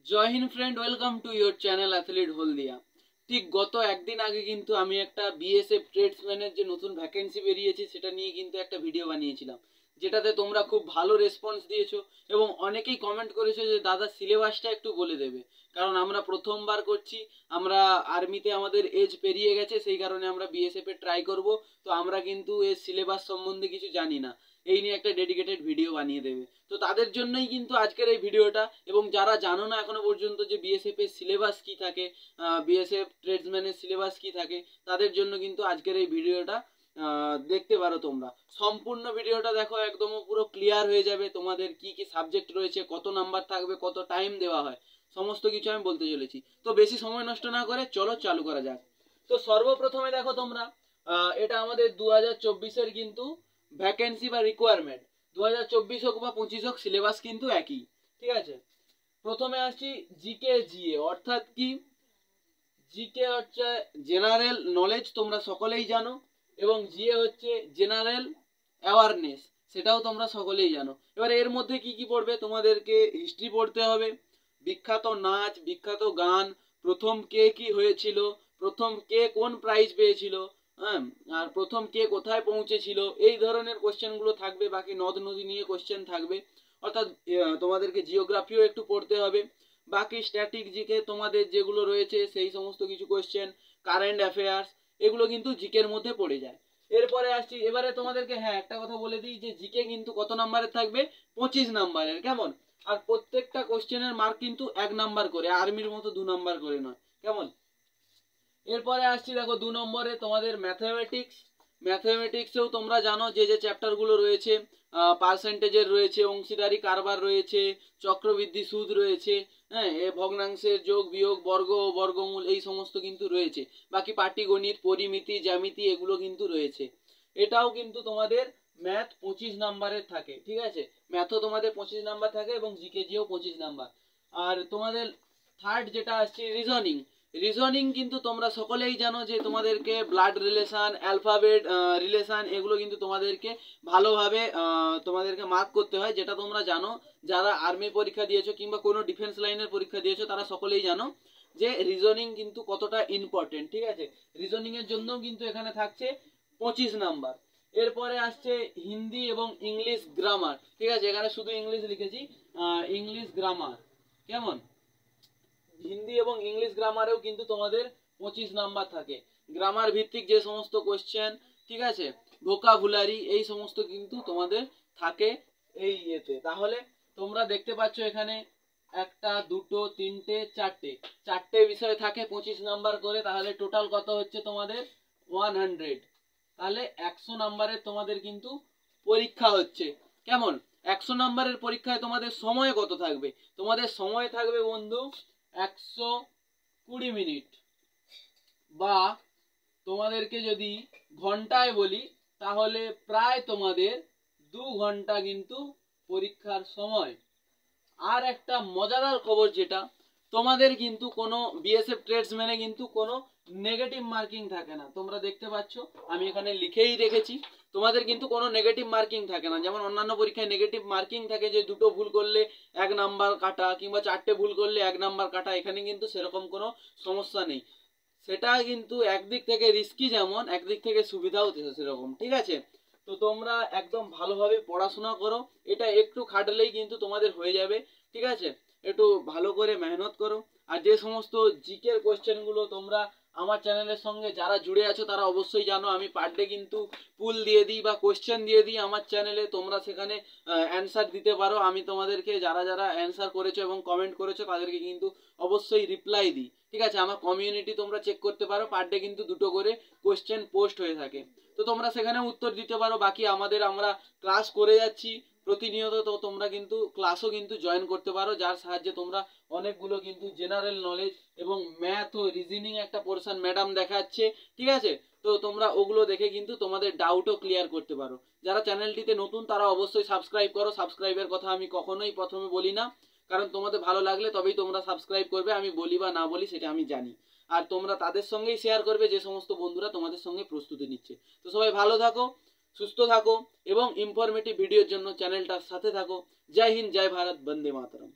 Joy Hind friend, welcome to your channel athlete Haldia. ঠিক গত একদিন আগে কিন্তু আমি একটা বিএসএফ ট্রেডসম্যানের যে নতুন ভ্যাকেন্সি বেরিয়েছে সেটা নিয়ে কিন্তু একটা ভিডিও বানিয়েছিলাম, যেটাতে তোমরা খুব ভালো রেসপন্স দিয়েছো এবং অনেকেই কমেন্ট করেছো যে দাদা সিলেবাসটা একটু বলে দেবে, কারণ আমরা প্রথমবার করছি, আমরা আর্মিতে আমাদের এজ পেরিয়ে গেছে, সেই কারণে আমরা বিএসএফ এ ট্রাই করব। তো আমরা কিন্তু এর সিলেবাস সম্বন্ধে কিছু জানি না, এই নিয়ে একটা ডেডিকেটেড ভিডিও বানিয়ে দেবে। তো তাদের জন্যই কিন্তু আজকের এই ভিডিওটা। এবং যারা জানো না এখনো পর্যন্ত যে বিএসএফ এর সিলেবাস কি থাকে, বিএসএফ ট্রেডসম্যানের সিলেবাস কি থাকে, তাদের জন্য কিন্তু আজকের এই ভিডিওটা দেখতে পারো। তোমরা সম্পূর্ণ ভিডিওটা দেখো, একদম পুরো ক্লিয়ার হয়ে যাবে তোমাদের কি কি সাবজেক্ট রয়েছে, কত নাম্বার থাকবে, কত টাইম দেওয়া হয়, সমস্ত কিছু আমি বলতে চলেছি। তো বেশি সময় নষ্ট না করে চলো চালু করা যাক। তো সর্বপ্রথমে দেখো তোমরা, এটা আমাদের 2024-এর কিন্তু ভ্যাকেন্সি বা রিকোয়ারমেন্ট। 2024 হোক বা 25 হোক, সিলেবাস কিন্তু একই, ঠিক আছে। প্রথমে আসছি জিকে জিএ, অর্থাৎ কি জিকে হচ্ছে জেনারেল নলেজ, তোমরা সকলেই জানো, এবং জিএ হচ্ছে জেনারেল অ্যাওয়ারনেস, সেটাও তোমরা সকলেই জানো। এবার এর মধ্যে কি কি পড়বে, তোমাদেরকে হিস্ট্রি পড়তে হবে, বিখ্যাত নাচ, বিখ্যাত গান, প্রথম কে কি হয়েছিল, প্রথম কে কোন প্রাইজ পেয়েছিল, হ্যাঁ, আর প্রথম কে কোথায় পৌঁছেছিল, এই ধরনের কোশ্চেনগুলো থাকবে। বাকি নদ নদী নিয়ে কোশ্চেন থাকবে, অর্থাৎ তোমাদেরকে জিওগ্রাফিও একটু পড়তে হবে। বাকি স্ট্যাটিক জিকে তোমাদের যেগুলো রয়েছে সেই সমস্ত কিছু কোশ্চেন, কারেন্ট অ্যাফেয়ার্স, এগুলো কিন্তু জিকের মধ্যে পড়ে যায়। এরপরে আসছি, এবারে তোমাদেরকে হ্যাঁ একটা কথা বলে দিই যে জিকে কিন্তু কত নাম্বারের থাকবে, 25 নাম্বারের, কেমন। আর প্রত্যেকটা কোশ্চেনের মার্ক কিন্তু 1 নাম্বার করে, আর্মির মতো 2 নাম্বার করে নয়, কেমন। এরপরে আসছি দেখো 2 নম্বরে তোমাদের ম্যাথমেটিক্স। ম্যাথমেটিক্সেও তোমরা জানো যে যে চ্যাপ্টারগুলো রয়েছে, পার্সেন্টেজের রয়েছে, অংশীদারি কারবার রয়েছে, চক্রবৃদ্ধি সুদ রয়েছে, হ্যাঁ, এ ভগ্নাংশের যোগ বিয়োগ, বর্গ ও বর্গমূল, এই সমস্ত কিন্তু রয়েছে। বাকি পাটিগণিত, পরিমিতি, জ্যামিতি, এগুলো কিন্তু রয়েছে। এটাও কিন্তু তোমাদের ম্যাথ 25 নাম্বারের থাকে, ঠিক আছে। ম্যাথও তোমাদের 25 নাম্বার থাকে এবং জিকেজিও 25 নাম্বার। আর তোমাদের থার্ড যেটা আসছে রিজনিং। রিজনিং কিন্তু তোমরা সকলেই জানো যে তোমাদেরকে ব্লাড রিলেশন, অ্যালফাবেট রিলেশন, এগুলো কিন্তু তোমাদেরকে ভালোভাবে তোমাদেরকে মার্ক করতে হয়, যেটা তোমরা জানো। যারা আর্মি পরীক্ষা দিয়েছো কিংবা কোনো ডিফেন্স লাইনের পরীক্ষা দিয়েছো তারা সকলেই জানো যে রিজনিং কিন্তু কতটা ইম্পর্টেন্ট, ঠিক আছে। রিজনিং এর জন্য কিন্তু এখানে থাকছে 25 নাম্বার। এরপরে আসছে হিন্দি এবং ইংলিশ গ্রামার, ঠিক আছে, এখানে শুধু ইংলিশ লিখেছি, ইংলিশ গ্রামার, কেমন। হিন্দি এবং ইংলিশ গ্রামারেও কিন্তু তোমাদের 25 নাম্বার থাকে। গ্রামার ভিত্তিক যে সমস্ত কোশ্চেন, ঠিক আছে, ভোকাবুলারি, এই সমস্ত কিন্তু তোমাদের থাকে এই ইয়েতে। তাহলে তোমরা দেখতে পাচ্ছ এখানে একটা, দুটো, তিনটে, চারটে বিষয় থাকে 25 নাম্বার করে। তাহলে টোটাল কত হচ্ছে তোমাদের 100। তাহলে 100 নাম্বারের তোমাদের কিন্তু পরীক্ষা হচ্ছে, কেমন। 100 নাম্বারের পরীক্ষায় তোমাদের সময় কত থাকবে, তোমাদের সময় থাকবে বন্ধু 120 মিনিট, বা তোমাদেরকে যদি ঘন্টায় বলি তাহলে প্রায় তোমাদের 2 ঘন্টা কিন্তু পরীক্ষার সময়। আর একটা মজাদার খবর, যেটা তোমাদের কিন্তু কোনো বিএসএফ ট্রেডসম্যানে কিন্তু কোনো নেগেটিভ মার্কিং থাকে না। তোমরা দেখতে পাচ্ছ আমি এখানে লিখেই রেখেছি, তোমাদের কিন্তু কোনো নেগেটিভ মার্কিং থাকে না। যেমন অন্যান্য পরীক্ষায় নেগেটিভ মার্কিং থাকে যে 2টো ভুল করলে 1 নাম্বার কাটা, কিংবা 4টে ভুল করলে 1 নাম্বার কাটা, এখানে কিন্তু সেরকম কোনো সমস্যা নেই। সেটা কিন্তু একদিক থেকে রিস্কি, যেমন একদিক থেকে সুবিধাও সেরকম, ঠিক আছে। তো তোমরা একদম ভালোভাবে পড়াশোনা করো, এটা একটু খাটলেই কিন্তু তোমাদের হয়ে যাবে, ঠিক আছে। একটু ভালো করে মেহনত করো। আর যে সমস্ত জিকের কোশ্চেনগুলো তোমরা আমার চ্যানেলের সঙ্গে যারা জুড়ে আছো তারা অবশ্যই জানো, আমি পার ডে কিন্তু পুল দিয়ে দিই বা কোশ্চেন দিয়ে দিই আমার চ্যানেলে, তোমরা সেখানে অ্যান্সার দিতে পারো। আমি তোমাদেরকে যারা যারা অ্যান্সার করেছো এবং কমেন্ট করেছো তাদেরকে কিন্তু অবশ্যই রিপ্লাই দিই, ঠিক আছে। আমার কমিউনিটি তোমরা চেক করতে পারো, পার ডে কিন্তু 2টো করে কোশ্চেন পোস্ট হয়ে থাকে, তো তোমরা সেখানে উত্তর দিতে পারো। বাকি আমরা ক্লাস করে যাচ্ছি প্রতিনিয়ত, তো তোমরা কিন্তু ক্লাসও কিন্তু জয়েন করতে পারো, যার সাহায্যে তোমরা অনেকগুলো কিন্তু জেনারেল নলেজ এবং ম্যাথ ও রিজনিং একটা পোরশন ম্যাডাম দেখাচ্ছে, ঠিক আছে। তো তোমরা ওগুলো দেখে কিন্তু তোমাদের ডাউটও ক্লিয়ার করতে পারো। যারা চ্যানেলটিতে নতুন তারা অবশ্যই সাবস্ক্রাইব করো। সাবস্ক্রাইবের কথা আমি কখনোই প্রথমে বলি না, কারণ তোমাদের ভালো লাগলে তবেই তোমরা সাবস্ক্রাইব করবে, আমি বলি বা না বলি সেটা আমি জানি। আর তোমরা তাদের সঙ্গেই শেয়ার করবে যে সমস্ত বন্ধুরা তোমাদের সঙ্গে প্রস্তুতি নিচ্ছে। তো সবাই ভালো থাকো, সুস্থ থাকো এবং ইনফরমেটিভ ভিডিওর জন্য চ্যানেলটার সাথে থাকো। জয় হিন্দ, জয় ভারত, বন্দে মাতরম।